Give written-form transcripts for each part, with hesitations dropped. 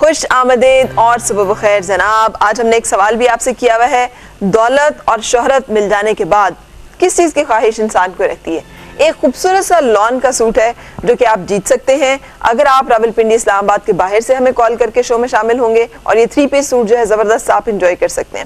खुश आमदीद और सुबह बखैर जनाब। आज हमने एक सवाल भी आपसे किया हुआ है, दौलत और शोहरत मिल जाने के बाद किस चीज़ की ख्वाहिश इंसान को रहती है। एक खूबसूरत सा लॉन का सूट है जो कि आप जीत सकते हैं अगर आप रावलपिंडी इस्लामाबाद के बाहर से हमें कॉल करके शो में शामिल होंगे, और ये 3 पीस सूट जो है ज़बरदस्त आप इंजॉय कर सकते हैं।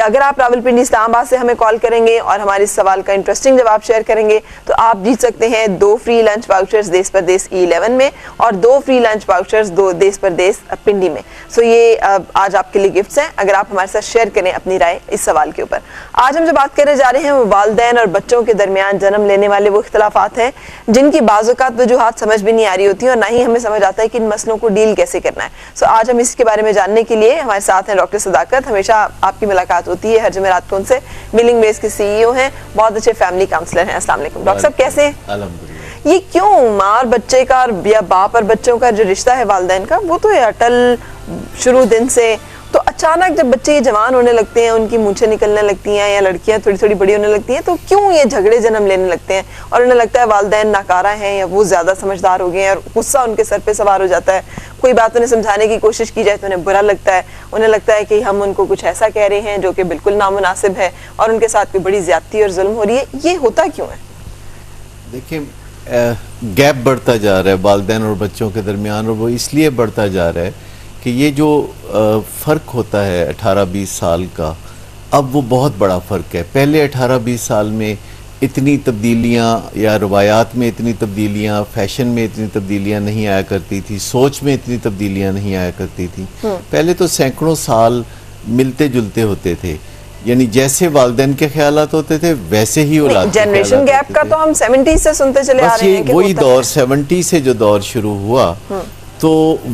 अगर आप रावलपिंडी इस्लामाबाद से हमें कॉल करेंगे और हमारे इस सवाल का इंटरेस्टिंग जवाब शेयर करेंगे तो आप जीत सकते हैं 2 फ्री लंच वाउचर्स देश परदेश E11 में और 2 फ्री लंच वाउचर्स देश परदेश पिंडी में। सो ये आज आपके लिए गिफ्ट्स हैं अगर आप हमारे साथ शेयर करें अपनी राय इस सवाल के ऊपर। आज हम जो बात करने जा रहे हैं वो वालिदैन और बच्चों के दरमियान जन्म लेने वाले वो इख्तलाफात हैं जिनकी बाज़-औक़ात वजूहात समझ भी नहीं आ रही होती और ना ही हमें समझ आता है कि इन मसलों को डील कैसे करना है। सो आज हम इसके बारे में जानने के लिए हमारे साथ हैं डॉक्टर सदाकत। हमेशा आपकी मुलाकात होती है हर जुमेरात को उनसे। मिलिंग बेस के CEO हैं, बहुत अच्छे फैमिली काउंसलर हैं। अस्सलाम वालेकुम डॉक्टर साहब, कैसे हैं? अल्हम्दुलिल्लाह। ये क्यों माँ और बच्चे का या बाप और बच्चों का जो रिश्ता है वालिदैन का वो तो है अटल शुरू दिन से, तो अचानक जब बच्चे जवान होने लगते हैं, उनकी मूंछें निकलने लगती हैं या लड़कियां थोड़ी थोड़ी बड़ी होने लगती हैं, तो क्यों ये झगड़े जन्म लेने लगते हैं और उन्हें लगता है वालिदैन नाकारा हैं या वो ज्यादा समझदार हो गए हैं और गुस्सा उनके सर पे सवार हो जाता है। कोई बात उन्हें समझाने की कोशिश की जाए तो उन्हें बुरा लगता है, उन्हें लगता है कि हम उनको कुछ ऐसा कह रहे हैं जो कि बिल्कुल नामुनासिब है और उनके साथ कोई बड़ी ज्यादती और जुल्म हो रही है। ये होता क्यों है? देखिए, गैप बढ़ता जा रहा है वालिदैन और बच्चों के दरमियान, और वो इसलिए बढ़ता जा रहा है कि ये जो फ़र्क होता है 18-20 साल का, अब वो बहुत बड़ा फ़र्क है। पहले 18-20 साल में इतनी तब्दीलियाँ या रवायात में इतनी तब्दीलियाँ, फैशन में इतनी तब्दीलियाँ नहीं आया करती थी, सोच में इतनी तब्दीलियाँ नहीं आया करती थी। पहले तो सैकड़ों साल मिलते जुलते होते थे, यानी जैसे वालिदैन के ख्यालात होते थे वैसे ही औलाद। जनरेशन गैप का तो हम 70 से सुनते चले आ रहे हैं कि वही दौर 70 से जो दौर शुरू हुआ तो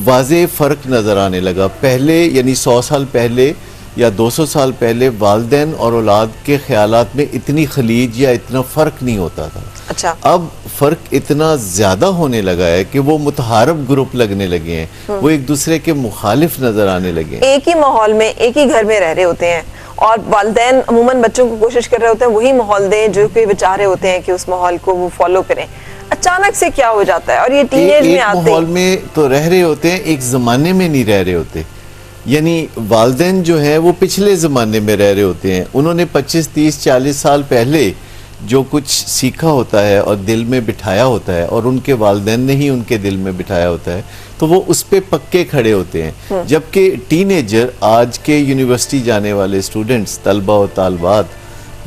वाज़े फ़र्क नज़र आने लगा। पहले यानी 100 साल पहले या 200 साल पहले वालिदैन और औलाद के ख्यालात में इतनी खलीज या इतना फ़र्क नहीं होता था। अच्छा, अब फ़र्क इतना ज़्यादा होने लगा है कि वो मुतहारब ग्रुप लगने लगे हैं, वो एक दूसरे के मुखालिफ नज़र आने लगे हैं। एक ही माहौल में एक ही घर में रह रहे होते हैं और वालिदैन अमूमन बच्चों को कोशिश कर रहे होते हैं वही माहौल दें जो कि बेचारे होते हैं कि उस माहौल को वो फॉलो करें। अचानक से क्या हो जाता है और ये टीनेज में आते हैं। माहौल में तो रह रहे होते हैं, एक ज़माने में नहीं रह रहे होते। यानी वालिदैन जो है वो पिछले ज़माने में रह रहे होते हैं, उन्होंने 25, 30, 40 साल पहले जो कुछ सीखा होता है और दिल में बिठाया होता है और उनके वालिदैन ने ही उनके दिल में बिठाया होता है, तो वो उस पे पक्के खड़े होते हैं। जबकि टीनेजर, आज के यूनिवर्सिटी जाने वाले स्टूडेंट्स, तलबा और तालबात,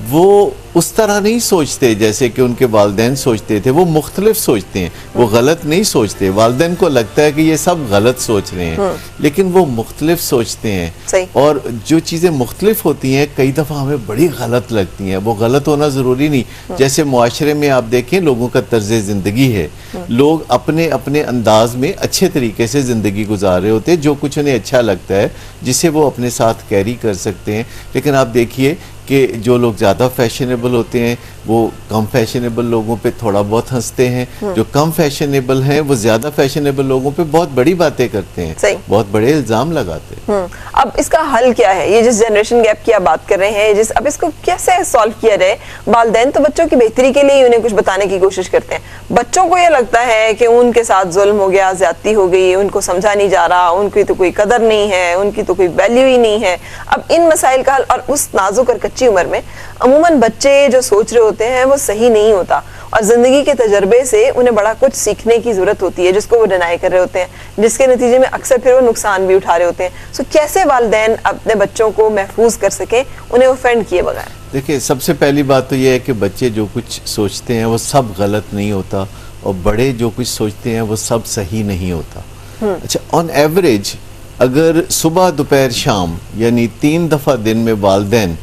वो उस तरह नहीं सोचते जैसे कि उनके वालिदैन सोचते थे। वो मुख्तलिफ सोचते हैं, वो गलत नहीं सोचते। वालिदैन को लगता है कि ये सब गलत सोच रहे हैं, लेकिन वो मुख्तलिफ सोचते हैं। और जो चीज़ें मुख्तलिफ होती हैं कई दफ़ा हमें बड़ी गलत लगती हैं। वो गलत होना ज़रूरी नहीं। जैसे मुआशरे में आप देखें, लोगों का तर्ज ज़िंदगी है, लोग अपने अपने अंदाज में अच्छे तरीके से ज़िंदगी गुजार रहे होते हैं, जो कुछ उन्हें अच्छा लगता है, जिसे वो अपने साथ कैरी कर सकते हैं। लेकिन आप देखिए कि जो लोग ज़्यादा फैशनेबल होते हैं वो कम फैशनेबल लोगों पे थोड़ा बहुत हंसते हैं, जो कम फैशनेबल हैं वो ज़्यादा फैशनेबल लोगों पे बहुत बड़ी बातें करते हैं, बहुत बड़े इल्ज़ाम लगाते हैं। अब इसका हल क्या है? ये जिस जनरेशन गैप की आप बात कर रहे हैं, अब इसको कैसे सॉल्व किया जाए? वालिदैन तो बच्चों की बेहतरी के लिए उन्हें कुछ बताने की कोशिश करते हैं, बच्चों को ये लगता है कि उनके साथ जुल्म हो गया, ज्यादती हो गई, उनको समझा नहीं जा रहा, उनकी तो कोई कदर नहीं है, उनकी तो कोई वैल्यू ही नहीं है। अब इन मसाइल का हल, और उस नाजुक और कच्ची उम्र में अमूमन बच्चे जो सोच रहे होते हैं वो सही नहीं होता और जिंदगी के तजर्बे से उन्हें बड़ा कुछ सीखने की जरूरत होती है जिसको वो डिनाई कर रहे होते हैं, जिसके नतीजे में अक्सर फिर वो नुकसान भी उठा रहे होते हैं। सो कैसे वालिदैन अपने बच्चों को महफूज कर सकें उन्हें ऑफेंड किए बगैर? देखिए, सबसे पहली बात तो ये है कि बच्चे जो कुछ सोचते हैं वो सब गलत नहीं होता और बड़े जो कुछ सोचते हैं वो सब सही नहीं होता। अच्छा, ऑन एवरेज अगर सुबह दोपहर शाम यानी 3 दफ़ा दिन में वालिदैन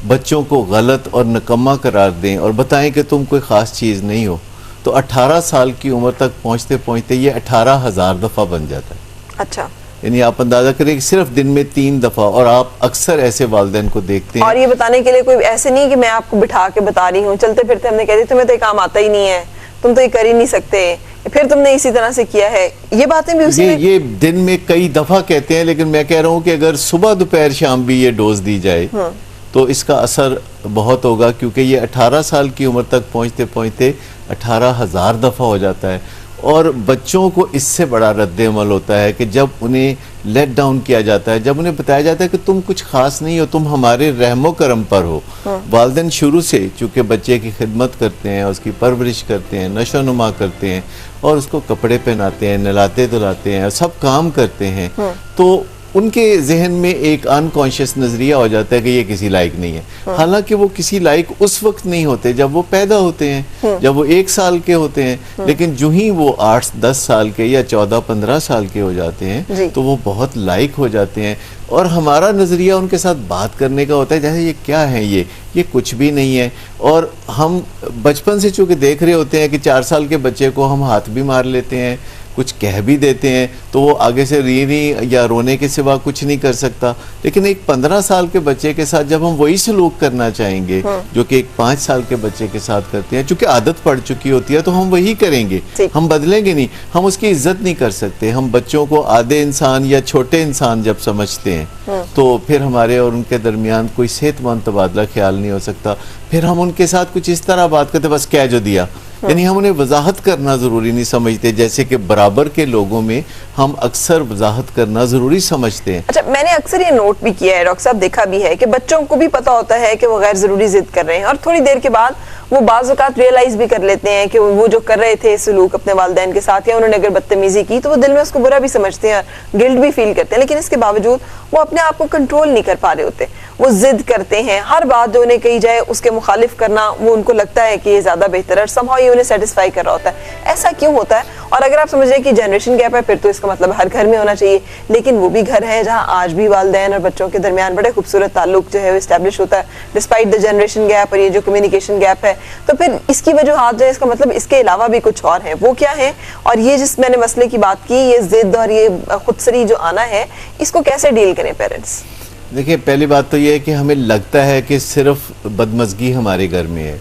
बच्चों को गलत और निकम्मा करार दें और बताएं कि तुम कोई ख़ास चीज़ नहीं हो, तो 18 साल की उम्र तक पहुंचते पहुंचते ये 18,000 दफ़ा बन जाता है। अच्छा, यानी आप अंदाजा करें कि सिर्फ दिन में 3 दफ़ा, और आप अक्सर ऐसे वालिदैन को देखते हैं। और ये बताने के लिए कोई ऐसे नहीं कि मैं आपको बिठा के बता रही हूँ, चलते फिरते हमने कह दी तुम्हें तो ये काम आता ही नहीं है, तुम तो ये कर ही नहीं सकते, फिर तुमने इसी तरह से किया है, ये बातें भी उसी ये दिन में कई दफ़ा कहते हैं। लेकिन मैं कह रहा हूँ कि अगर सुबह दोपहर शाम भी ये डोज दी जाए तो इसका असर बहुत होगा, क्योंकि ये 18 साल की उम्र तक पहुँचते पहुँचते 18,000 दफ़ा हो जाता है। और बच्चों को इससे बड़ा रद्द-ए-अमल होता है कि जब उन्हें लेट डाउन किया जाता है, जब उन्हें बताया जाता है कि तुम कुछ खास नहीं हो, तुम हमारे रहमो करम पर हो। वालिदैन शुरू से चूंकि बच्चे की खिदमत करते हैं, उसकी परवरिश करते हैं, नशो-नुमा करते हैं और उसको कपड़े पहनाते हैं, नहलाते धुलाते हैं, सब काम करते हैं, तो उनके जहन में एक अनकॉन्शियस नजरिया हो जाता है कि ये किसी लायक नहीं है। हालांकि वो किसी लायक उस वक्त नहीं होते जब वो पैदा होते हैं, जब वो 1 साल के होते हैं, लेकिन जो ही वो 8-10 साल के या 14-15 साल के हो जाते हैं तो वो बहुत लायक हो जाते हैं। और हमारा नजरिया उनके साथ बात करने का होता है जैसे ये क्या है, ये कुछ भी नहीं है। और हम बचपन से चूंकि देख रहे होते हैं कि 4 साल के बच्चे को हम हाथ भी मार लेते हैं, कुछ कह भी देते हैं, तो वो आगे से रीनी या रोने के सिवा कुछ नहीं कर सकता। लेकिन एक 15 साल के बच्चे के साथ जब हम वही सलूक करना चाहेंगे जो कि एक 5 साल के बच्चे के साथ करते हैं, चूंकि आदत पड़ चुकी होती है तो हम वही करेंगे, हम बदलेंगे नहीं, हम उसकी इज्जत नहीं कर सकते। हम बच्चों को आधे इंसान या छोटे इंसान जब समझते हैं तो फिर हमारे और उनके दरमियान कोई सेहतमंद तबादला ख्याल नहीं हो सकता। फिर हम उनके साथ कुछ इस तरह बात करते, बस कह जो दिया, यानी हम उन्हें वजाहत करना ज़रूरी नहीं समझते, जैसे कि बराबर के लोगों में हम अक्सर वजाहत करना ज़रूरी समझते हैं। अच्छा, मैंने अक्सर ये नोट भी किया है डॉक्टर साहब, देखा भी है कि बच्चों को भी पता होता है कि वो गैर ज़रूरी जिद कर रहे हैं और थोड़ी देर के बाद वो बाज़ औक़ात रियलाइज़ भी कर लेते हैं कि वो जो कर रहे थे सलूक अपने वालिदैन के साथ या उन्होंने अगर बदतमीज़ी की तो वो दिल में उसको बुरा भी समझते हैं, गिल्ट भी फील करते हैं, लेकिन इसके बावजूद वो अपने आप को कंट्रोल नहीं कर पा रहे होते। वो जिद करते हैं, हर बात जो उन्हें कही जाए उसके मुखालिफ करना वो उनको लगता है कि ये ज़्यादा बेहतर है और समहाउ ये उन्हें सेटिस्फाई कर रहा होता है। ऐसा क्यों होता है? और अगर आप समझ रहे कि जनरेशन गैप है फिर तो इसका मतलब हर घर में होना चाहिए, लेकिन वो भी घर है जहाँ आज भी वालिदैन और बच्चों के दरमियान बड़े खूबसूरत ताल्लुक जो है वो इस्टेब्लिश होता है डिस्पाइट द जनरेशन गैप और ये जो कम्युनिकेशन गैप है। तो फिर इसकी वजूहात जो है, इसका मतलब इसके अलावा भी कुछ और है, वो क्या है? और ये जिस मैंने मसले की बात की, ये जिद और ये खुदसरी जो आना है, इसको कैसे डील करें पेरेंट्स? देखिए, पहली बात तो ये है कि हमें लगता है कि सिर्फ बदमज़गी हमारे घर में है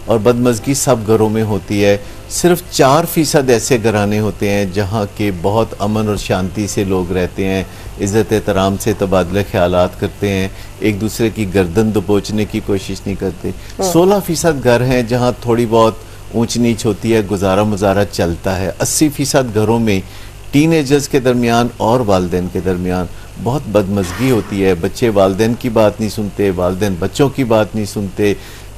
और बदमज़गी सब घरों में होती है। सिर्फ 4% ऐसे घराने होते हैं जहाँ के बहुत अमन और शांति से लोग रहते हैं, इज़्ज़त एहतराम से तबादला ख्यालात करते हैं, एक दूसरे की गर्दन दबोचने की कोशिश नहीं करते। 16% घर हैं जहाँ थोड़ी बहुत ऊंच नीच होती है, गुजारा मुजारा चलता है। 80% घरों में टीनेजर्स के दरमियान और वालिदैन के दरमियान बहुत बदमज़गी होती है। बच्चे वालिदैन की बात नहीं सुनते, वालिदैन बच्चों की बात नहीं सुनते,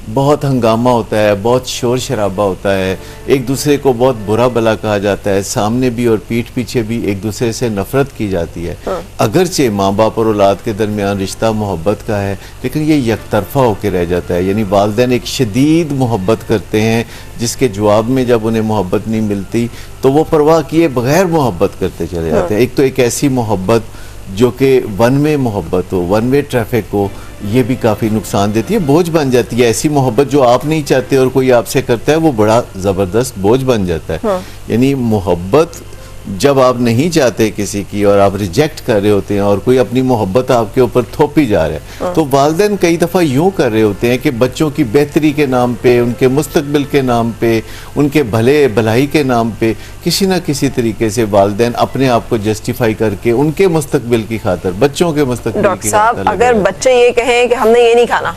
बहुत हंगामा होता है, बहुत शोर शराबा होता है, एक दूसरे को बहुत बुरा भला कहा जाता है, सामने भी और पीठ पीछे भी एक दूसरे से नफरत की जाती है। अगरचे माँ बाप और औलाद के दरमियान रिश्ता मोहब्बत का है, लेकिन ये यकतरफा होकर रह जाता है। यानी वालिदैन एक शदीद मोहब्बत करते हैं जिसके जवाब में जब उन्हें मोहब्बत नहीं मिलती तो वो परवाह किए बगैर मोहब्बत करते चले जाते हैं। एक तो एक ऐसी मोहब्बत जो कि वन वे मोहब्बत हो, वन वे ट्रैफिक हो, ये भी काफ़ी नुकसान देती है, बोझ बन जाती है। ऐसी मोहब्बत जो आप नहीं चाहते और कोई आपसे करता है वो बड़ा ज़बरदस्त बोझ बन जाता है। यानी मोहब्बत जब आप नहीं चाहते किसी की और आप रिजेक्ट कर रहे होते हैं और कोई अपनी मोहब्बत आपके ऊपर थोपी जा रहा है, तो वालिदैन कई दफ़ा यूँ कर रहे होते हैं कि बच्चों की बेहतरी के नाम पे, उनके मुस्तकबिल के नाम पे, उनके भले भलाई के नाम पे किसी न किसी तरीके से वालिदैन अपने आप को जस्टिफाई करके उनके मुस्तकबिल की खातर, बच्चों के मुस्तकबिल की डॉक्टर साहब, अगर बच्चे ये कहें कि हमने ये नहीं खाना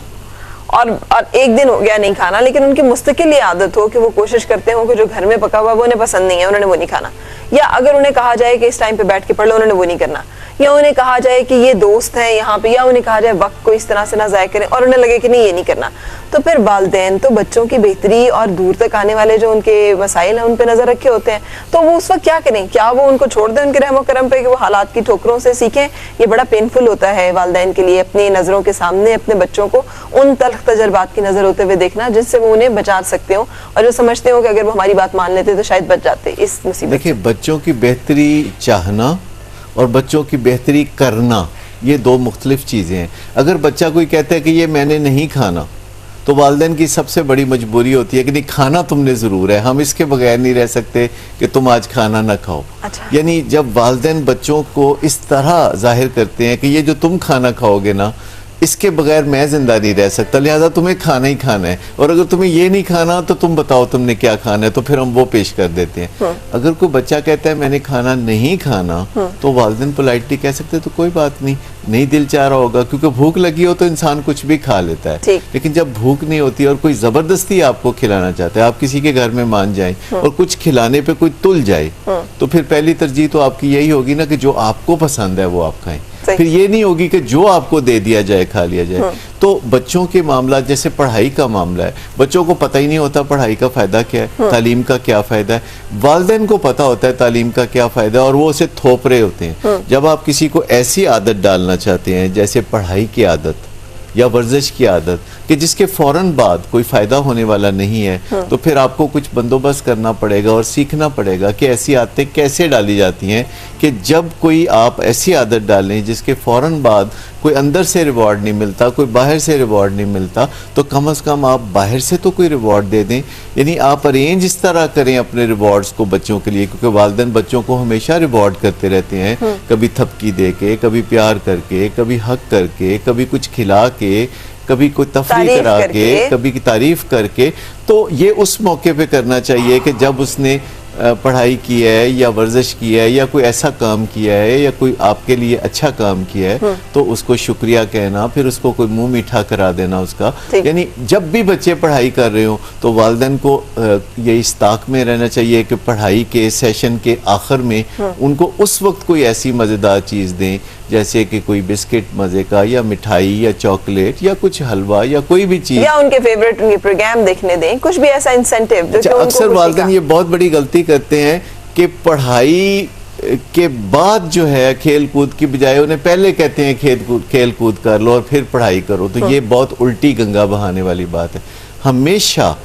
और एक दिन हो गया नहीं खाना, लेकिन उनकी मुस्तकिल ये आदत हो कि वो कोशिश करते हो कि जो घर में पका हुआ वो उन्हें पसंद नहीं है, उन्होंने वो नहीं खाना, या अगर उन्हें कहा जाए कि इस टाइम पे बैठ के पढ़ लो, उन्होंने वो नहीं करना, या उन्हें कहा जाए कि ये दोस्त हैं यहाँ पे, या उन्हें कहा जाए वक्त को इस तरह से ना ज़ाया करें और उन्हें लगे कि नहीं ये नहीं करना, तो फिर वालिदैन तो बच्चों की बेहतरी और दूर तक आने वाले जो उनके मसाइल हैं उन पर नजर रखे होते हैं, तो वो उस वक्त क्या करें? क्या वो उनको छोड़ दें उनके रहमो करम पे कि वो हालात की ठोकरों से सीखें? ये बड़ा पेनफुल होता है वालिदैन के लिए अपनी नज़रों के सामने अपने बच्चों को उन तल्ख तजर्बात की नजर होते हुए देखना जिससे वो उन्हें बचा सकते हो और जो समझते हो कि अगर वो हमारी बात मान लेते तो शायद बच जाते इस मुसीबत। देखिए, बच्चों की बेहतरी चाहना और बच्चों की बेहतरी करना ये दो मुख्तलिफ चीज़ें हैं। अगर बच्चा कोई कहता है कि ये मैंने नहीं खाना, तो वालिदैन की सबसे बड़ी मजबूरी होती है कि नहीं, खाना तुमने ज़रूर है, हम इसके बगैर नहीं रह सकते कि तुम आज खाना ना खाओ। अच्छा। यानी जब वालिदैन बच्चों को इस तरह जाहिर करते हैं कि ये जो तुम खाना खाओगे ना, इसके बगैर मैं जिंदा नहीं रह सकता, लिहाजा तुम्हें खाना ही खाना है, और अगर तुम्हें ये नहीं खाना तो तुम बताओ तुमने क्या खाना है, तो फिर हम वो पेश कर देते हैं। अगर कोई बच्चा कहता है मैंने खाना नहीं खाना, तो वालिदैन पोलाइटली कह सकते हैं तो कोई बात नहीं दिल चाह रहा होगा, क्योंकि भूख लगी हो तो इंसान कुछ भी खा लेता है। लेकिन जब भूख नहीं होती और कोई जबरदस्ती आपको खिलाना चाहता है, आप किसी के घर में मान जाएं और कुछ खिलाने पे कोई तुल जाए, तो फिर पहली तरजीह तो आपकी यही होगी ना कि जो आपको पसंद है वो आप खाएं। फिर ये नहीं होगी कि जो आपको दे दिया जाए खा लिया जाए। तो बच्चों के मामला, जैसे पढ़ाई का मामला है, बच्चों को पता ही नहीं होता पढ़ाई का फायदा क्या है, तालीम का क्या फायदा है। वालिदैन को पता होता है तालीम का क्या फायदा है, और वो उसे थोप रहे होते हैं। जब आप किसी को ऐसी आदत डालना चाहते हैं जैसे पढ़ाई की आदत या वर्जिश की आदत कि जिसके फौरन बाद कोई फायदा होने वाला नहीं है, तो फिर आपको कुछ बंदोबस्त करना पड़ेगा और सीखना पड़ेगा कि ऐसी आदतें कैसे डाली जाती हैं कि जब कोई आप ऐसी आदत डालें जिसके फौरन बाद कोई अंदर से रिवॉर्ड नहीं मिलता, कोई बाहर से रिवॉर्ड नहीं मिलता, तो कम से कम आप बाहर से तो कोई रिवॉर्ड दे दें। यानी आप अरेंज इस तरह करें अपने रिवॉर्ड्स को बच्चों के लिए, क्योंकि वालिदैन बच्चों को हमेशा रिवॉर्ड करते रहते हैं, कभी थपकी दे के, कभी प्यार करके, कभी हक करके, कभी कुछ खिला के, कभी कोई तफरीह करा के, कभी की तारीफ करके। तो ये उस मौके पे करना चाहिए कि जब उसने पढ़ाई की है या वर्जिश की है या कोई ऐसा काम किया है या कोई आपके लिए अच्छा काम किया है, तो उसको शुक्रिया कहना, फिर उसको कोई मुंह मीठा करा देना उसका। यानी जब भी बच्चे पढ़ाई कर रहे हो तो वालिदैन को ये इस ताक में रहना चाहिए कि पढ़ाई के सेशन के आखिर में उनको उस वक्त कोई ऐसी मज़ेदार चीज़ दें, जैसे कि कोई बिस्किट मजे का या मिठाई या चॉकलेट या कुछ हलवा या कोई भी चीज, या उनके फेवरेट उनके प्रोग्राम देखने दें, कुछ भी ऐसा इंसेंटिव जो अक्सर वालिदैन ये बहुत बड़ी गलती करते हैं कि पढ़ाई के बाद जो है खेल कूद की बजाय उन्हें पहले कहते हैं खेल कूद कर लो और फिर पढ़ाई करो। तो ये बहुत उल्टी गंगा बहाने वाली बात है। हमेशा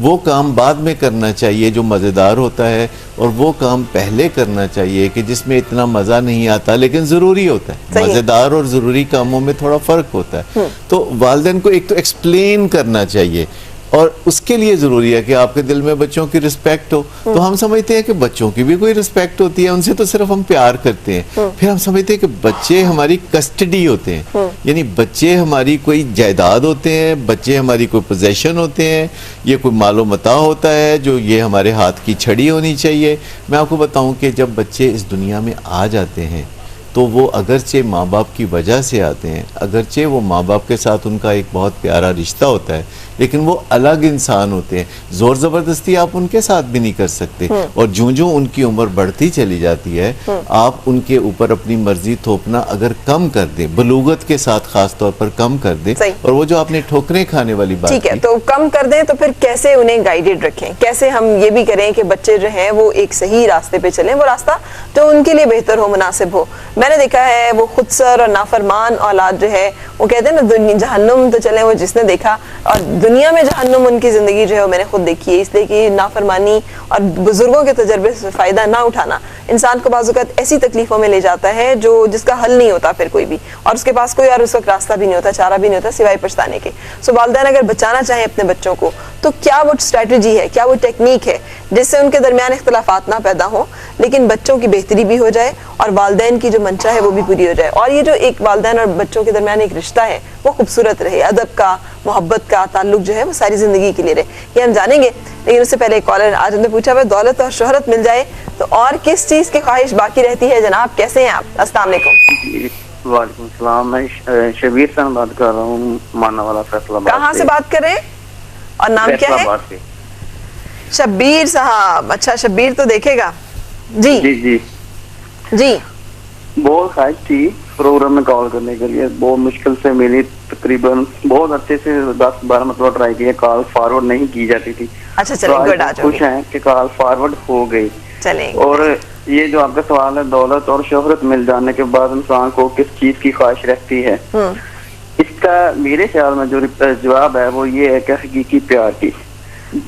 वो काम बाद में करना चाहिए जो मज़ेदार होता है, और वो काम पहले करना चाहिए कि जिसमें इतना मज़ा नहीं आता लेकिन ज़रूरी होता है। मज़ेदार और ज़रूरी कामों में थोड़ा फ़र्क होता है। तो वालिदैन को एक तो एक्सप्लेन करना चाहिए, और उसके लिए ज़रूरी है कि आपके दिल में बच्चों की रिस्पेक्ट हो। तो हम समझते हैं कि बच्चों की भी कोई रिस्पेक्ट होती है, उनसे तो सिर्फ हम प्यार करते हैं। फिर हम समझते हैं कि बच्चे हमारी कस्टडी होते हैं, यानी बच्चे हमारी कोई जायदाद होते हैं, बच्चे हमारी कोई पोजेशन होते हैं, ये कोई मालो मता होता है जो ये हमारे हाथ की छड़ी होनी चाहिए। मैं आपको बताऊं कि जब बच्चे इस दुनिया में आ जाते हैं तो वो अगरचे माँ बाप की वजह से आते हैं, अगरचे वो माँ बाप के साथ उनका एक बहुत प्यारा रिश्ता होता है, लेकिन वो अलग इंसान होते हैं। जोर ज़बरदस्ती आप उनके साथ भी नहीं कर सकते, और जो उनकी उम्र बढ़ती चली जाती है आप उनके ऊपर अपनी मर्जी थोपना अगर कम कर दें, बलूगत के साथ खास तौर पर कम कर दें, और वो जो आपने ठोकरें खाने वाली बात ठीक है, तो कम कर दें, तो फिर कैसे उन्हें गाइडेड रखें, कैसे हम ये भी करें कि बच्चे जो हैं वो एक सही रास्ते पे चलें, वो रास्ता जो उनके लिए बेहतर हो, मुनासिब हो। मैंने देखा है वो खुदसर और नाफरमान औलाद जो है, वो कहते हैं ना जहन्नुम तो चले वो जिसने देखा, और दुनिया में जहन्नुम उनकी जिंदगी जो है मैंने खुद देखी है। इसलिए कि नाफरमानी और बुजुर्गों के तजर्बे से फायदा ना उठाना इंसान को बाज़-औक़ात ऐसी तकलीफों में ले जाता है जो जिसका हल नहीं होता फिर कोई भी, और उसके पास कोई और उस वक्त रास्ता भी नहीं होता, चारा भी नहीं होता सिवाय पछताने के। सो वालिदैन अगर बचाना चाहें अपने बच्चों को, तो क्या वो स्ट्रेटजी है, क्या वो टेक्निक है जिससे उनके दरमियान इख्तलाफात ना पैदा हो, लेकिन बच्चों की बेहतरी भी हो जाए और वालिदैन की जो मंशा है वो भी पूरी हो जाए, और ये जो एक वालिदैन और बच्चों के दरमियान एक रिश्ता है वो खूबसूरत रहे, अदब का, मोहब्बत का ताल्लुक जो है वो सारी जिंदगी के लिए रहे, ये हम जानेंगे। लेकिन उससे पहले एक कॉलर आज हमने पूछा है, दौलत और शोहरत मिल जाए तो और किस चीज की ख्वाहिश बाकी रहती है? जनाब कैसे हैं आप? अस्सलाम वालेकुम। वालेकुम सलाम, मैं शबीर से बात कर रहा हूँ, माना वाला फैसलाबाद। कहाँ से बात कर रहे हैं और नाम क्या है? शब्बीर साहब, अच्छा शब्बीर तो देखेगा जी जी जी जी। बहुत ख्वाहिश थी प्रोग्राम में कॉल करने के लिए, बहुत मुश्किल से मिली, तकरीबन बहुत अच्छे से 10-12 मतलब ट्राई किया, कॉल फॉरवर्ड नहीं की जाती थी। अच्छा चलें, गुड, आ जाओ। खुश हैं कि कॉल फॉरवर्ड हो गई। चलें। और ये जो आपका सवाल है, दौलत और शोहरत मिल जाने के बाद इंसान को किस चीज की ख्वाहिश रहती है, इसका मेरे ख्याल में जो जवाब है वो ये है कि हकीकी प्यार की।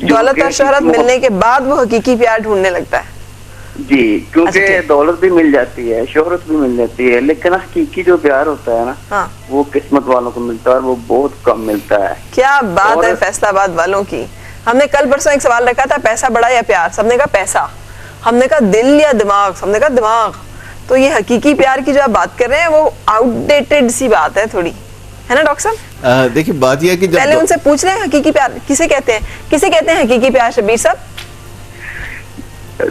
दौलत और शोहरत मिलने के बाद वो हकीकी प्यार ढूंढने लगता है जी, क्योंकि दौलत भी मिल जाती है, शोहरत भी मिल जाती है, लेकिन हकीकी जो प्यार होता है ना, वो किस्मत वालों को मिलता है और वो बहुत कम मिलता है। क्या बात है फैसलाबाद वालों की। हमने कल परसों एक सवाल रखा था, पैसा बड़ा या प्यार? सबने कहा पैसा, हमने कहा दिल या दिमाग, सबने कहा दिमाग। तो ये हकीकी प्यार की जो आप बात कर रहे हैं वो आउटडेटेड सी बात है थोड़ी, है ना डॉक्टर साहब? देखिए बात यह है कि जब पहले उनसे पूछ लें हकीकी प्यार किसे कहते हैं, किसे कहते हैं हकीकी प्यार शबीर साहब?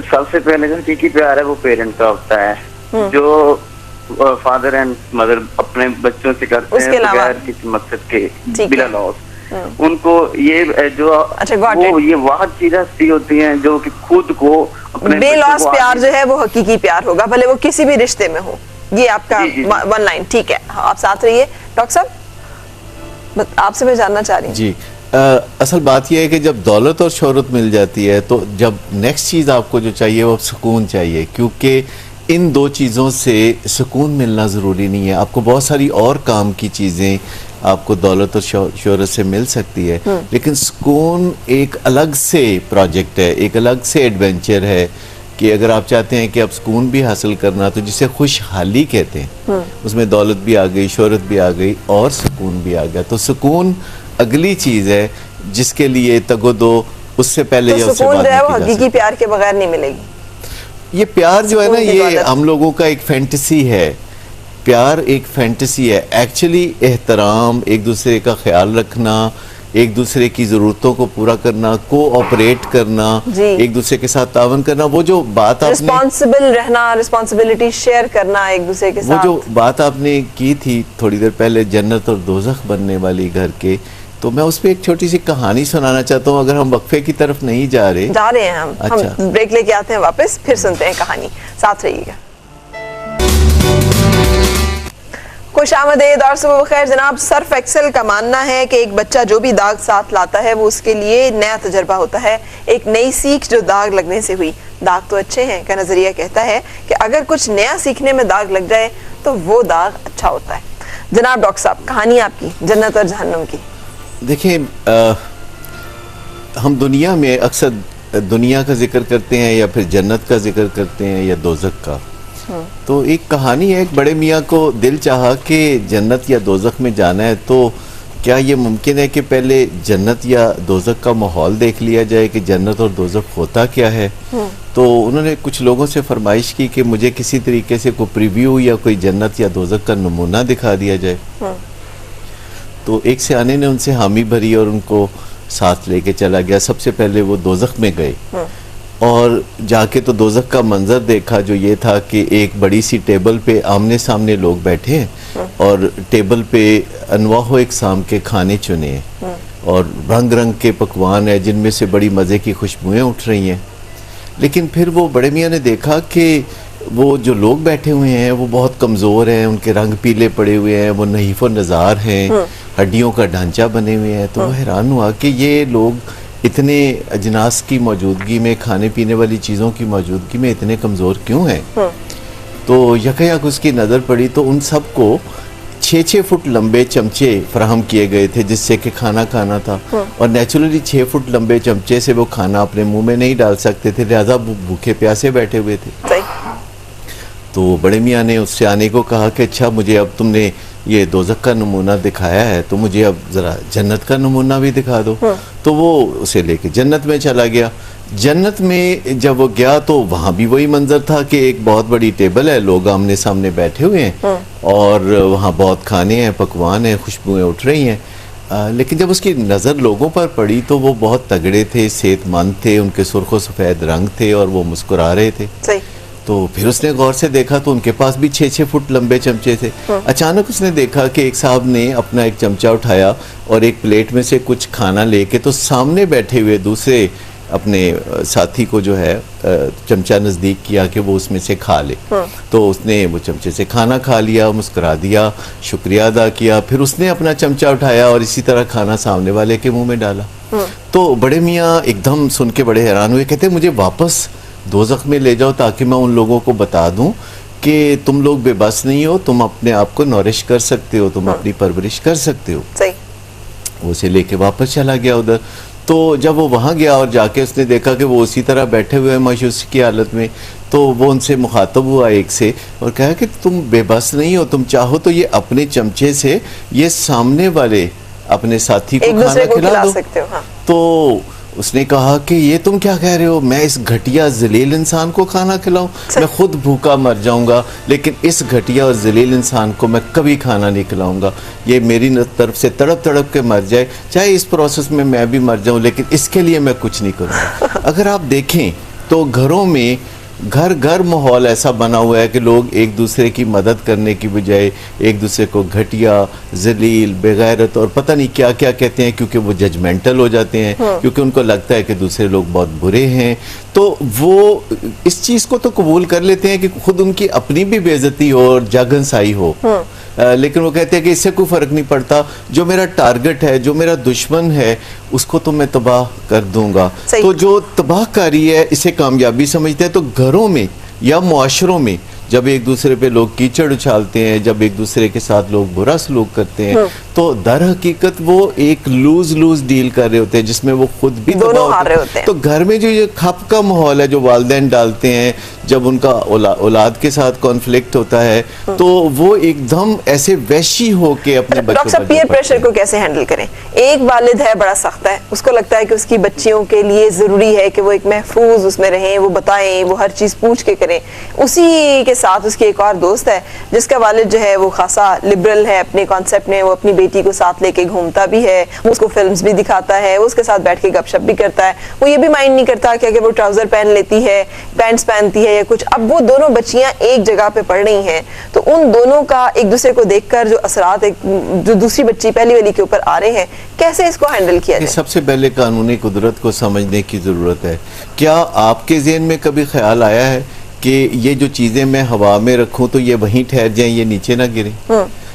सबसे पहले जो हकीकी प्यार है वो पेरेंट का होता है, जो फादर एंड मदर अपने बच्चों से करते हैं बगैर किसी मकसद के, बिला लॉस। उनको ये जो अच्छा, वो ये वाह चीजें हस्ती होती हैं जो कि खुद को अपने बेलॉस प्यार जो है वो हकीकी प्यार होगा, भले वो किसी भी रिश्ते में हो। ये आपका वन लाइन, ठीक है। आप साथ रहिए डॉक्टर साहब, आपसे मैं जानना चाह रही हूँ जी। असल बात यह है कि जब दौलत और शोहरत मिल जाती है तो जब नेक्स्ट चीज़ आपको जो चाहिए वो सुकून चाहिए, क्योंकि इन दो चीज़ों से सुकून मिलना ज़रूरी नहीं है। आपको बहुत सारी और काम की चीज़ें आपको दौलत और शोहरत से मिल सकती है, लेकिन सुकून एक अलग से प्रोजेक्ट है, एक अलग से एडवेंचर है कि अगर आप चाहते हैं कि आप सुकून भी हासिल करना तो जिसे खुशहाली कहते हैं, उसमें दौलत भी आ गई, शोहरत भी आ गई और सुकून भी आ गया। तो सुकून अगली चीज़ है जिसके लिए तगो दो, उससे पहले तो सुकून जो है वो हकीकी प्यार के बगैर नहीं मिलेगी। ये प्यार जो है ना, ये हम लोगों का एक फैंटेसी है। प्यार एक फैंटेसी है। एक्चुअली एहतराम, एक दूसरे का ख्याल रखना, एक दूसरे की ज़रूरतों को पूरा करना, कोऑपरेट करना, एक दूसरे के साथ तावन करना, वो जो बात आपने रिस्पॉन्सिबल रहना, रिस्पॉन्सिबिलिटी शेयर करना एक दूसरे के साथ, वो जो बात आपने की थी थोड़ी देर पहले, जन्नत और दोज़ख बनने वाली घर के, तो मैं उस पर एक छोटी सी कहानी सुनाना चाहता हूँ। अगर हम वक्फे की तरफ नहीं जा रहे हैं हम ब्रेक लेके आते हैं वापस, फिर सुनते हैं कहानी, साथ रहिएगा। खुशामदीद और सुबह बखैर जनाब। सर्फ एक्सेल का मानना है कि एक बच्चा जो भी दाग साथ लाता है वो उसके लिए नया तजर्बा होता है, एक नई सीख जो दाग लगने से हुई। दाग तो अच्छे हैं का नजरिया कहता है कि अगर कुछ नया सीखने में दाग लग जाए तो वो दाग अच्छा होता है। जनाब डॉक्टर साहब, कहानी आपकी जन्नत और जहन्नुम की। देखिए, हम दुनिया में अक्सर दुनिया का जिक्र करते हैं या फिर जन्नत का जिक्र करते हैं या दोज़ख का। तो एक कहानी है, एक बड़े मियाँ को दिल चाहा कि जन्नत या दोज़ख में जाना है, तो क्या ये मुमकिन है कि पहले जन्नत या दोज़ख का माहौल देख लिया जाए कि जन्नत और दोज़ख होता क्या है। तो उन्होंने कुछ लोगों से फरमाइश की कि मुझे किसी तरीके से कोई प्रीव्यू या कोई जन्नत या दोज़ख का नमूना दिखा दिया जाए। तो एक सियाने ने उनसे हामी भरी और उनको साथ लेके चला गया। सबसे पहले वो दोज़ख में गए और जाके तो दोज़ख का मंजर देखा, जो ये था कि एक बड़ी सी टेबल पे आमने सामने लोग बैठे हैं और टेबल पे अनवाह इकसाम के खाने चुने हैं और रंग रंग के पकवान हैं जिनमें से बड़ी मज़े की खुशबुएं उठ रही हैं। लेकिन फिर वो बड़े मियाँ ने देखा कि वो जो लोग बैठे हुए हैं वो बहुत कमज़ोर हैं, उनके रंग पीले पड़े हुए हैं, वो नहीफ व नज़ार हैं, हड्डियों का ढांचा बने हुए हैं। तो वो हैरान हुआ कि ये लोग इतने अजनास की मौजूदगी में, खाने पीने वाली चीज़ों की मौजूदगी में इतने कमज़ोर क्यों हैं। तो यकयक उसकी नज़र पड़ी तो उन सब को 6-6 फुट लंबे चमचे फराहम किए गए थे जिससे कि खाना खाना था। और नेचुरली 6 फुट लंबे चमचे से वो खाना अपने मुंह में नहीं डाल सकते थे, लिहाजा भूखे प्यासे बैठे हुए थे। तो बड़े मियाँ ने उससे आने को कहा कि अच्छा, मुझे अब तुमने ये दोज़ख का नमूना दिखाया है तो मुझे अब ज़रा जन्नत का नमूना भी दिखा दो। तो वो उसे लेके जन्नत में चला गया। जन्नत में जब वो गया तो वहाँ भी वही मंजर था कि एक बहुत बड़ी टेबल है, लोग आमने सामने बैठे हुए हैं और वहाँ बहुत खाने हैं, पकवान हैं, खुशबुएं उठ रही हैं। लेकिन जब उसकी नज़र लोगों पर पड़ी तो वो बहुत तगड़े थे, सेहतमंद थे, उनके सुर्ख सफ़ेद रंग थे और वो मुस्कुरा रहे थे। तो फिर उसने गौर से देखा तो उनके पास भी 6-6 फुट लंबे चमचे थे। अचानक उसने देखा कि एक साहब ने अपना एक चमचा उठाया और एक प्लेट में से कुछ खाना लेके तो सामने बैठे हुए दूसरे अपने साथी को जो है चमचा नज़दीक किया कि वो उसमें से खा ले। तो उसने वो चमचे से खाना खा लिया, मुस्कुरा दिया, शुक्रिया अदा किया। फिर उसने अपना चमचा उठाया और इसी तरह खाना सामने वाले के मुँह में डाला। तो बड़े मियाँ एकदम सुन के बड़े हैरान हुए, कहते मुझे वापस दोज़ख में ले जाओ ताकि मैं उन लोगों को बता दूं कि तुम लोग बेबस नहीं हो, तुम अपने आप को नॉरिश कर सकते हो, तुम अपनी परवरिश कर सकते हो। सही। वो उसे लेके वापस चला गया उधर। तो जब वो वहाँ गया और जाके उसने देखा कि वो उसी तरह बैठे हुए हैं मायूसी की हालत में, तो वो उनसे मुखातब हुआ एक से और कहा कि तुम बेबस नहीं हो, तुम चाहो तो ये अपने चमचे से ये सामने वाले अपने साथी को खाना खिला दो। सकते हो। हाँ। तो उसने कहा कि ये तुम क्या कह रहे हो, मैं इस घटिया जलील इंसान को खाना खिलाऊं, मैं खुद भूखा मर जाऊंगा लेकिन इस घटिया और जलील इंसान को मैं कभी खाना नहीं खिलाऊंगा, ये मेरी तरफ से तड़प तड़प के मर जाए, चाहे इस प्रोसेस में मैं भी मर जाऊं लेकिन इसके लिए मैं कुछ नहीं करूंगा। अगर आप देखें तो घरों में घर घर माहौल ऐसा बना हुआ है कि लोग एक दूसरे की मदद करने की बजाय एक दूसरे को घटिया, जलील, बेगैरत और पता नहीं क्या क्या कहते हैं, क्योंकि वो जजमेंटल हो जाते हैं, क्योंकि उनको लगता है कि दूसरे लोग बहुत बुरे हैं, तो वो इस चीज़ को तो कबूल कर लेते हैं कि खुद उनकी अपनी भी बेइज्जती हो और जागनसाई हो। लेकिन वो कहते हैं कि इससे कोई फर्क नहीं पड़ता, जो मेरा टारगेट है, जो मेरा दुश्मन है, उसको तो मैं तबाह कर दूंगा। तो जो तबाहकारी है इसे कामयाबी समझते हैं। तो घरों में या मुआशरों में जब एक दूसरे पे लोग कीचड़ उछालते हैं, जब एक दूसरे के साथ लोग बुरा सलूक करते हैं, तो दर हकीकत वो एक लूज लूज डील कर रहे होते हैं जिसमें वो खुद भी दोनों हार रहे होते हैं। तो घर में जो ये खप का माहौल है जो वालिदैन डालते हैं, जब उनका औलाद के साथ कॉन्फ्लिक्ट होता है, तो वो एकदम ऐसे वैशी होके अपने बच्चों डॉक्टर साहब पीयर प्रेशर को कैसे हैंडल करें? एक वालिद है बड़ा सख्त है, उसको लगता है कि उसकी बच्चियों के लिए जरूरी है कि वो एक महफूज उसमें रहें, वो बताएं, वो हर चीज पूछ के करें। उसी के साथ उसकी एक और दोस्त है जिसका वालिद जो है वो खासा लिबरल है अपने कॉन्सेप्ट में, वो अपनी बेटी को साथ लेके घूमता भी है, वो उसको फिल्म्स भी दिखाता है, वो उसके साथ बैठ के गपशप भी करता है, वो ये भी माइंड नहीं करता कि अगर वो ट्राउजर पहन लेती है, पैंट्स पहनती है या कुछ। अब वो दोनों बच्चियां एक जगह पे पढ़ रही हैं, तो उन दोनों का एक दूसरे को देखकर जो असरात जो दूसरी बच्ची पहली वाली के ऊपर आ रहे हैं, कैसे इसको हैंडल किया जाए? सबसे पहले कानूनी कुदरत को समझने की जरूरत है। क्या आपके ज़हन में कभी ख्याल आया है कि ये जो चीजें मैं हवा में रखूं तो ये वहीं ठहर जाएं, ये नीचे ना गिरें?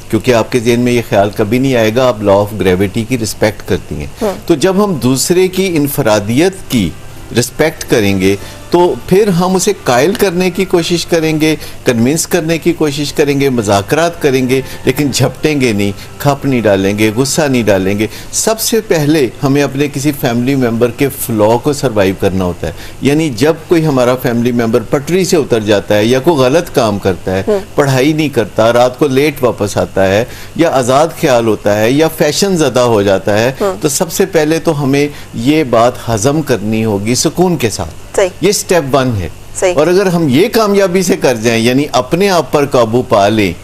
क्योंकि आपके ज़हन में ये ख्याल कभी नहीं आएगा, आप लॉ ऑफ ग्रेविटी की रिस्पेक्ट करती हैं। तो जब हम दूसरे की इनफरादियत की रिस्पेक्ट करेंगे तो फिर हम उसे कायल करने की कोशिश करेंगे, कन्विंस करने की कोशिश करेंगे, मज़ाकरात करेंगे, लेकिन झपटेंगे नहीं, खप नहीं डालेंगे, गुस्सा नहीं डालेंगे। सबसे पहले हमें अपने किसी फैमिली मेम्बर के फ्लॉ को सर्वाइव करना होता है। यानी जब कोई हमारा फैमिली मेम्बर पटरी से उतर जाता है या कोई गलत काम करता है, पढ़ाई नहीं करता, रात को लेट वापस आता है, या आज़ाद ख्याल होता है, या फैशन ज़दा हो जाता है, तो सबसे पहले तो हमें ये बात हजम करनी होगी सुकून के साथ। ये स्टेप 1 है। और अगर हम ये कामयाबी से कर जाएं, यानी अपने आप पर काबू पा लें,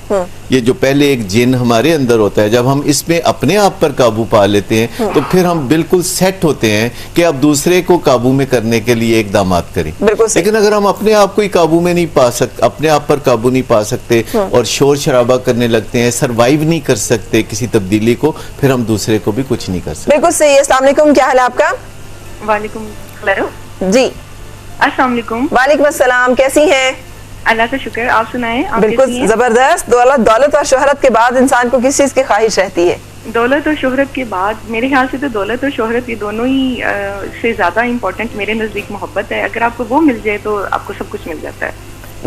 ये जो पहले एक जिन हमारे अंदर होता है, जब हम इसमें अपने आप पर काबू पा लेते हैं तो फिर हम बिल्कुल सेट होते हैं कि अब दूसरे को काबू में करने के लिए इकदामात करें। लेकिन अगर हम अपने आप को ही काबू में नहीं पा सकते, अपने आप पर काबू नहीं पा सकते और शोर शराबा करने लगते हैं, सर्वाइव नहीं कर सकते किसी तब्दीली को, फिर हम दूसरे को भी कुछ नहीं कर सकते। बिल्कुल सही। अस्सलाम वालेकुम, क्या हाल है आपका? वालेकुम जी। अस्सलाम वालेकुम। वालेकुम अस्सलाम, कैसी हैं? अल्लाह का शुक्र, आप सुनाएं। आप बिल्कुल जबरदस्त। दौलत और शोहरत के बाद इंसान को किस चीज की ख्वाहिश रहती है? दौलत और शोहरत के बाद मेरे ख्याल से तो दौलत और शोहरत ये दोनों ही से ज्यादा इम्पोर्टेंट मेरे नजदीक मोहब्बत है। अगर आपको वो मिल जाए तो आपको सब कुछ मिल जाता है।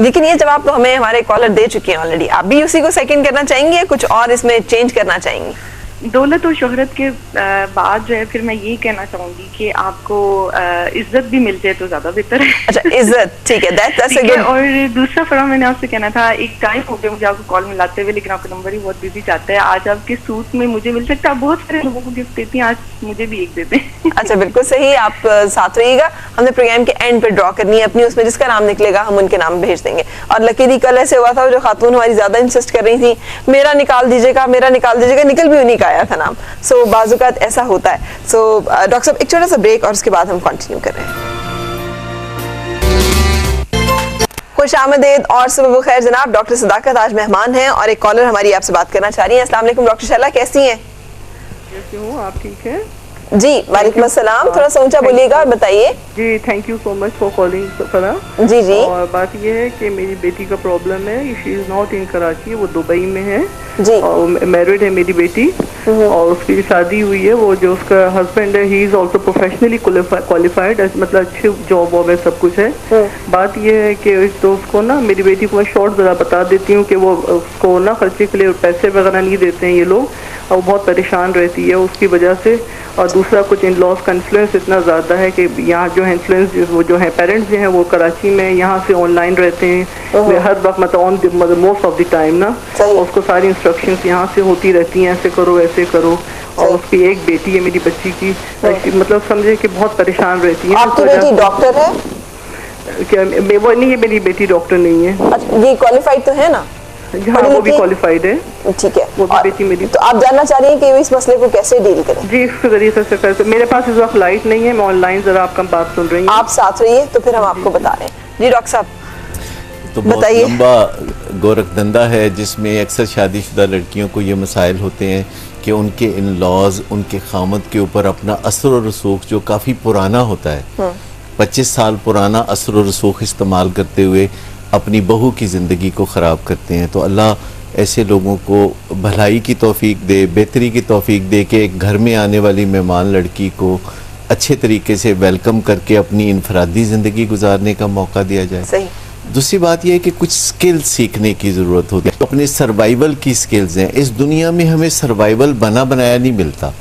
लेकिन ये जवाब तो हमें हमारे कॉलर दे चुके हैं ऑलरेडी, आप भी उसी को सेकंड करना चाहेंगे या कुछ और इसमें चेंज करना चाहेंगे? दौलत और शोहरत के बाद जो है फिर मैं यही कहना चाहूंगी कि आपको इज्जत भी मिल जाए तो ज्यादा बेहतर है। अच्छा, इज्जत, ठीक है, that's a good। और दूसरा फरा मैंने आपसे कहना था, एक टाइम हो गया मुझे आपको कॉल मिलाते हुए, लेकिन आपका नंबर ही बहुत बिजी चाहता है। आज आपके सूट में मुझे मिल सकता है, आप बहुत सारे लोगों को गिफ्ट देती हैं, आज मुझे भी एक देते हैं। अच्छा, बिल्कुल सही, आप साथ रहिएगा। हमने प्रोग्राम के एंड पे ड्रॉ करनी है अपनी, उसमें जिसका नाम निकलेगा हम उनके नाम भेज देंगे। और लकीली कल ऐसे हुआ था, जो खातून हमारी ज्यादा इंसिस्ट कर रही थी, मेरा निकाल दीजिएगा, मेरा निकाल दीजिएगा, निकल भी उन्हीं का आया था नाम। सो बाजुकात ऐसा होता है। सो डॉक्टर साहब एक छोटा सा ब्रेक और उसके बाद हम कंटिन्यू कर रहे हैं। खुश आमदेद और सुबह खैर जनाब, डॉक्टर सदाकत आज मेहमान हैं और एक कॉलर हमारी आपसे बात करना चाह रही है। अस्सलाम वालेकुम डॉक्टर शैला, कैसी हैं? कैसी हूँ, आप ठीक हैं? जी वालेकुम अस्सलाम, थोड़ा सा ऊंचा बोलिएगा और बताइए। जी, thank you so much for calling फरा। जी जी। और बात ये है कि मेरी बेटी का प्रॉब्लम है, she is not in Karachi, वो दुबई में है जी, और मैरिड है मेरी बेटी, और उसकी शादी हुई है। वो जो उसका हस्बैंड है, he is also professionally qualified, मतलब अच्छे जॉब वॉब है, सब कुछ है, बात ये है कि तो उसको ना, मेरी बेटी को मैं शॉर्ट ज़रा बता देती हूँ कि वो उसको ना खर्चे के लिए पैसे वगैरह नहीं देते हैं ये लोग, और वो बहुत परेशान रहती है उसकी वजह से। और दूसरा, कुछ इन लॉज का इन्फ्लुएंस इतना ज़्यादा है कि यहाँ जो है इन्फ्लुएंस, वो जो है पेरेंट्स जो हैं वो कराची में यहाँ से ऑनलाइन रहते हैं हर वक्त, मतलब मोस्ट ऑफ द टाइम ना, और उसको सारी इंस्ट्रक्शंस यहाँ से होती रहती हैं, ऐसे करो ऐसे करो। और उसकी एक बेटी है मेरी बच्ची की, मतलब समझे कि बहुत परेशान रहती है। आपकी बेटी डॉक्टर है क्या? वो नहीं है, मेरी बेटी डॉक्टर नहीं है। अच्छा, ये क्वालिफाइड तो है ना? हाँ, वो भी क्वालिफाइड है। ठीक है, वो भी बेटी मेरी। तो आप जानना चाह रही हैं कि इस मसले को कैसे डील करें? जी, इस तरीके से कर, मेरे पास इस वक्त लाइट नहीं है, मैं ऑनलाइन जरा आपका बात सुन रही हूँ। आप साथ रहिए तो फिर हम आपको बता रहे हैं। जी डॉक्टर साहब, तो बहुत लंबा गोरखधंधा है जिसमें अक्सर शादीशुदा लड़कियों को ये मसाइल होते हैं कि उनके इन लॉज, उनके खामद के ऊपर अपना असर और रसूख जो काफ़ी पुराना होता है, 25 साल पुराना असर और रसूख इस्तेमाल करते हुए अपनी बहू की ज़िंदगी को ख़राब करते हैं। तो अल्लाह ऐसे लोगों को भलाई की तौफीक दे, बेहतरी की तौफीक दे कि एक घर में आने वाली मेहमान लड़की को अच्छे तरीके से वेलकम करके अपनी इनफरादी ज़िंदगी गुजारने का मौका दिया जाए। सही। दूसरी बात यह है कि कुछ स्किल्स सीखने की ज़रूरत होती है, अपने सर्वाइवल की स्किल्स हैं। इस दुनिया में हमें सर्वाइवल बना बनाया नहीं मिलता,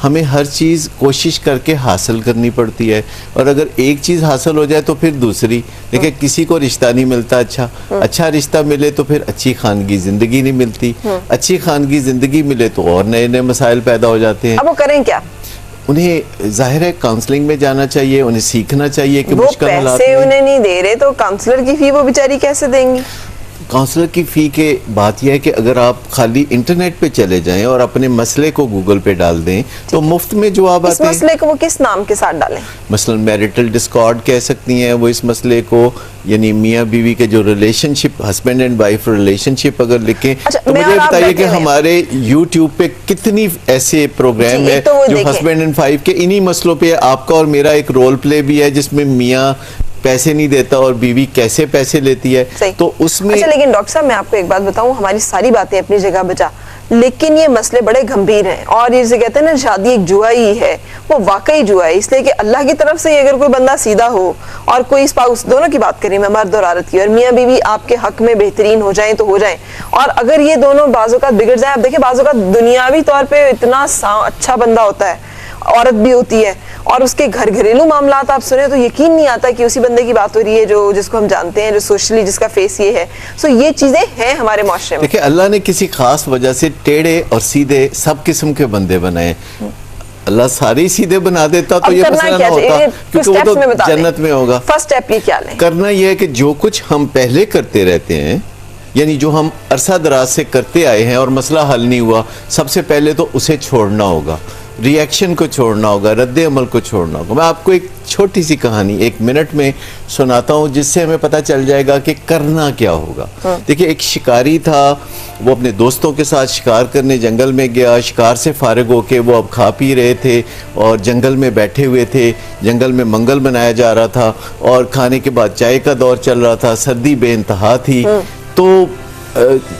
हमें हर चीज़ कोशिश करके हासिल करनी पड़ती है, और अगर एक चीज़ हासिल हो जाए तो फिर दूसरी। देखिए, किसी को रिश्ता नहीं मिलता अच्छा रिश्ता मिले तो फिर अच्छी खानगी ज़िंदगी नहीं मिलती, अच्छी खानगी ज़िंदगी मिले तो और नए नए मसाइल पैदा हो जाते हैं। अब वो करें क्या? उन्हें जाहिर है काउंसलिंग में जाना चाहिए, उन्हें सीखना चाहिए कि मुश्किल हालात पैसे उन्हें नहीं दे रहे तो काउंसलर की फी वो बेचारी कैसे देंगी? काउंसलर की फ़ी के बात यह है कि अगर आप खाली इंटरनेट पे चले जाएं और अपने मसले को गूगल पे डाल दें तो मुफ्त में जवाब आते हैं। इस मसले को वो किस नाम के साथ डालें? मसलन मैरिटल डिस्कॉर्ड कह सकती हैं वो इस मसले को, यानी मियाँ बीवी के जो relationship, husband and wife relationship अगर लिखें। तो मुझे बताइए कि हमारे यूट्यूब पे कितनी ऐसे प्रोग्राम है जो हस्बैंड एंड वाइफ के इन्हीं मसलों पे, आपका और मेरा एक रोल प्ले भी है जिसमें मियाँ पैसे नहीं देता और बीवी कैसे पैसे लेती है। तो उसमें अच्छा, लेकिन डॉक्टर साहब मैं आपको एक बात बताऊं, हमारी सारी बातें अपनी जगह बचा, लेकिन ये मसले बड़े गंभीर हैं और ये जो कहते हैं ना शादी एक जुआ ही है, वो वाकई जुआ है। इसलिए कि अल्लाह की तरफ से अगर कोई बंदा सीधा हो और कोई स्पाउस, दोनों की बात करें मैं, मर्द और औरत की, और मियाँ बीवी आपके हक में बेहतरीन हो जाएं तो हो जाएं, और अगर ये दोनों बाज़-औक़ात बिगड़ जाएं, आप देखिए बाज़-औक़ात दुनियावी तौर पे इतना अच्छा बंदा होता है, औरत भी होती है, और उसके घरेलू मामलात आप सुने तो यकीन नहीं आता कि उसी बंदे की बात हो रही है जो जिसको हम जानते हैं, जो सोशली जिसका फेस ये है। सो ये चीजें हैं हमारे माशरे में। देखिए, अल्लाह ने किसी खास वजह से टेढ़े और सीधे सब किस्म के बंदे बनाए। अल्लाह सारे सीधे बना देता तो ये मसला ना होता, क्योंकि वो तो जन्नत में होगा। फर्स्ट स्टेप ये क्या लें? करना ये है कि जो कुछ हम पहले करते रहते हैं, यानी जो हम अरसा दराज से करते आए हैं और मसला हल नहीं हुआ, सबसे पहले तो उसे छोड़ना होगा, रिएक्शन को छोड़ना होगा, रद्द अमल को छोड़ना होगा। मैं आपको एक छोटी सी कहानी 1 मिनट में सुनाता हूँ जिससे हमें पता चल जाएगा कि करना क्या होगा। देखिए, एक शिकारी था, वो अपने दोस्तों के साथ शिकार करने जंगल में गया। शिकार से फारिग होके वो अब खा पी रहे थे और जंगल में बैठे हुए थे। जंगल में मंगल बनाया जा रहा था और खाने के बाद चाय का दौर चल रहा था। सर्दी बेइंतहा थी, तो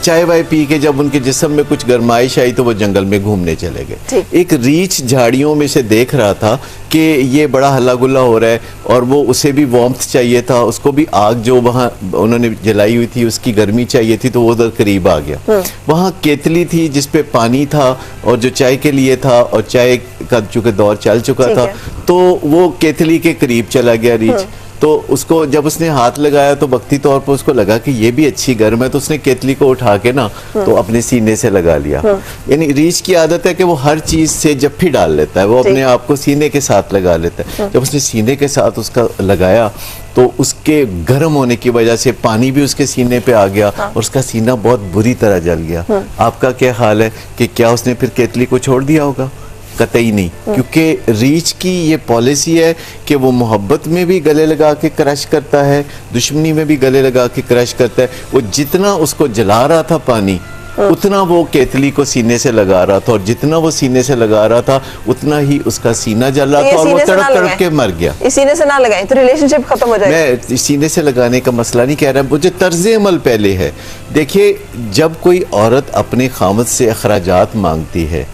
चाय वाय पी के जब उनके जिस्म में कुछ गर्माइश आई तो वो जंगल में घूमने चले गए। एक रीछ झाड़ियों में से देख रहा था कि ये बड़ा हल्ला गुल्ला हो रहा है और वो उसे भी वार्मथ चाहिए था, उसको भी आग जो वहाँ उन्होंने जलाई हुई थी उसकी गर्मी चाहिए थी, तो वो उधर करीब आ गया। वहाँ केतली थी जिसपे पानी था और जो चाय के लिए था, और चाय का चूँकि दौर चल चुका था तो वो केतली के करीब चला गया रीछ। तो उसको जब उसने हाथ लगाया तो वक्ती तौर पर उसको लगा कि ये भी अच्छी गर्म है, तो उसने केतली को उठा के ना तो अपने सीने से लगा लिया। यानी रीछ की आदत है कि वो हर चीज से जफ्फी डाल लेता है, वो अपने आप को सीने के साथ लगा लेता है। जब उसने सीने के साथ उसका लगाया तो उसके गर्म होने की वजह से पानी भी उसके सीने पे आ गया और उसका सीना बहुत बुरी तरह जल गया। आपका क्या ख्याल है कि क्या उसने फिर केतली को छोड़ दिया होगा? कतई नहीं, क्योंकि रीछ की ये पॉलिसी है कि वो मोहब्बत में भी गले लगा के क्रश करता है, दुश्मनी में भी गले लगा के क्रश करता है। वो जितना उसको जला रहा था पानी, उतना वो केतली को सीने से लगा रहा था, और जितना वो सीने से लगा रहा था उतना ही उसका सीना जल रहा था और वो तड़प तड़प के मर गया। सीने से ना लगाएं तो रिलेशनशिप खत्म हो जाएगा। मैं सीने से लगाने का मसला नहीं कह रहा, मुझे तर्ज अमल पहले है। देखिए, जब कोई औरत अपने खामद से अखराजात मांगती है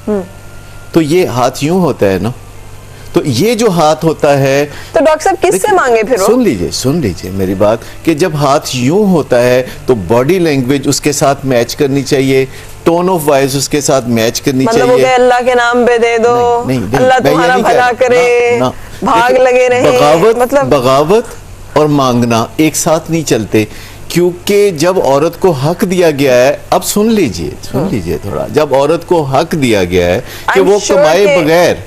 तो ये हाथ यूं होता है ना, तो ये जो हाथ होता है, तो डॉक्टर साहब किससे मांगे फिर वो? सुन लीजिए मेरी बात, कि जब हाथ यूं होता है तो बॉडी लैंग्वेज उसके साथ मैच करनी चाहिए, टोन ऑफ वॉइस उसके साथ मैच करनी मतलब चाहिए। अल्लाह के नाम पे दे दो, अल्लाह तुम्हारा भला करे, भाग लगे रहे, मतलब बगावत और मांगना एक साथ नहीं चलते, क्योंकि जब औरत को हक दिया गया है, अब सुन लीजिए थोड़ा, जब औरत को हक दिया गया है कि वो कमाए बगैर,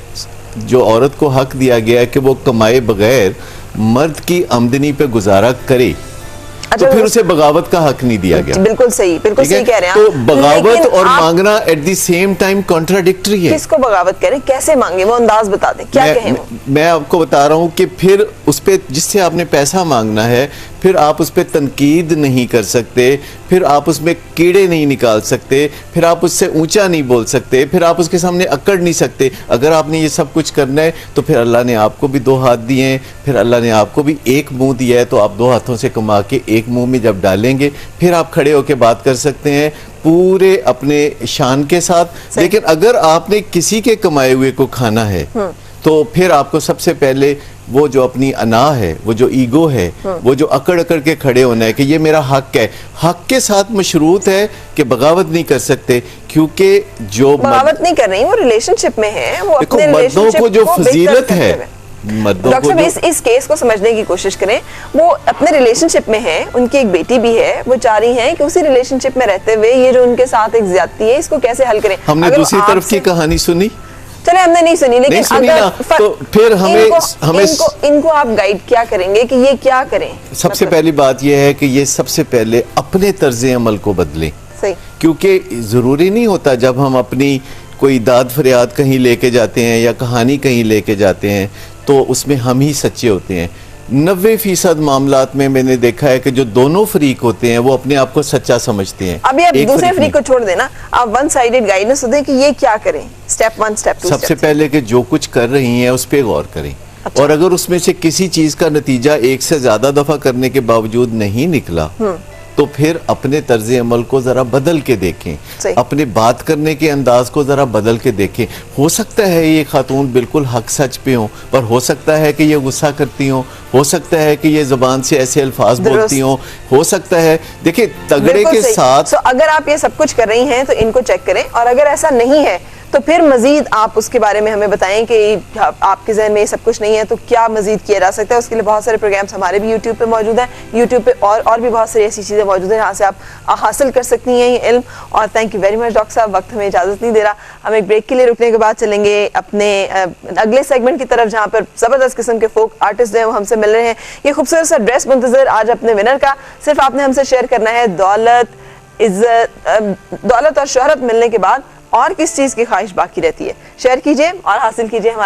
जो औरत को हक दिया गया है कि वो कमाए बगैर मर्द की आमदनी पे गुजारा करे, तो फिर उसे बगावत का हक नहीं दिया गया। बिल्कुल सही कह रहे हैं तो बगावत और मांगना at the same time contradictory है। किसको बगावत करें, कैसे मांगे, वो अंदाज बता दें, क्या कहें वो? मैं आपको बता रहा हूं कि फिर उस पे जिससे आपने पैसा मांगना है, फिर आप उस पे तनकीद नहीं कर सकते, फिर आप उसमें कीड़े नहीं निकाल सकते, फिर आप उससे ऊंचा नहीं बोल सकते, फिर आप उसके सामने अकड़ नहीं सकते। अगर आपने ये सब कुछ करना है तो फिर अल्लाह ने आपको भी 2 हाथ दिए हैं, फिर अल्लाह ने आपको भी एक मुंह दिया है, तो आप 2 हाथों से कमा के एक मुंह में जब डालेंगे, फिर आप खड़े होकर बात कर सकते हैं पूरे अपने शान के साथ। लेकिन अगर आपने किसी के कमाए हुए को खाना है, तो फिर आपको सबसे पहले वो जो अपनी अना है, वो जो ईगो है, वो जो अकड़ अकड़ के खड़े होना है कि ये मेरा हक है, हक के साथ मशरूत है कि बगावत नहीं कर सकते, क्योंकि जो बगावत नहीं कर रही, वो रिलेशनशिप में है, वो अपने मर्दों को जो फजीलत है, डॉक्टर साहब इस केस को समझने की कोशिश करें। वो अपने रिलेशनशिप में है, उनकी एक बेटी भी है, वो चाह रही हैं कि उसी रिलेशनशिप में रहते हुए ये जो उनके साथ एक ज्यादती है, इसको कैसे हल करें। हमने दूसरी तरफ की कहानी सुनी, चले हमने नहीं सुनी, लेकिन अगर तो फिर हमें इनको आप गाइड क्या करेंगे कि ये क्या करें? सबसे पहली बात यह है कि ये सबसे पहले अपने तर्ज अमल को बदलें। सही, क्योंकि जरूरी नहीं होता जब हम अपनी कोई दाद फरियाद कहीं लेके जाते हैं या कहानी कहीं लेके जाते हैं तो उसमें हम ही सच्चे होते हैं। 90% मामलात में मैंने देखा है कि जो दोनों फरीक होते हैं वो अपने आप को सच्चा समझते हैं। अभी आप दूसरे फरीक को छोड़ देना, आप वन साइडेड गाइडेंस दें कि ये क्या करें, स्टेप 1 स्टेप 2। सबसे पहले कि जो कुछ कर रही हैं उस पर गौर करें। अच्छा। और अगर उसमें से किसी चीज का नतीजा एक से ज्यादा दफा करने के बावजूद नहीं निकला तो फिर अपने तर्ज अमल को जरा बदल के देखें, अपने बात करने के अंदाज को जरा बदल के देखें। हो सकता है ये खातून बिल्कुल हक सच पे हो, पर हो सकता है कि ये गुस्सा करती हो सकता है कि ये जुबान से ऐसे अल्फाज बोलती हो सकता है। देखिए तगड़े के साथ अगर आप ये सब कुछ कर रही हैं तो इनको चेक करें, और अगर ऐसा नहीं है तो फिर मजीद आप उसके बारे में हमें बताएं कि आपके जहन में ये सब कुछ नहीं है तो क्या मजीद किया जा सकता है। उसके लिए बहुत सारे प्रोग्राम्स हमारे भी यूट्यूब पे मौजूद हैं, यूट्यूब पे और भी बहुत सारी ऐसी चीज़ें मौजूद हैं जहाँ से आप हासिल कर सकती हैं ये इल्म। और thank you very much doctor साहब, वक्त हमें इजाज़त नहीं दे रहा, हम एक ब्रेक के लिए रुकने के बाद चलेंगे अपने अगले सेगमेंट की तरफ जहाँ पर ज़बरदस्त किस्म के फोक आर्टिस्ट जो है वो हमसे मिल रहे हैं। ये खूबसूरत सा ड्रेस मुंतज़र आज अपने विनर का, सिर्फ आपने हमसे शेयर करना है दौलत, इज्जत, दौलत और शोहरत मिलने के बाद और किस चीज़ की ख्वाहिश बाकी रहती है। शेयर कीजिए और हासिल कीजिए हमारे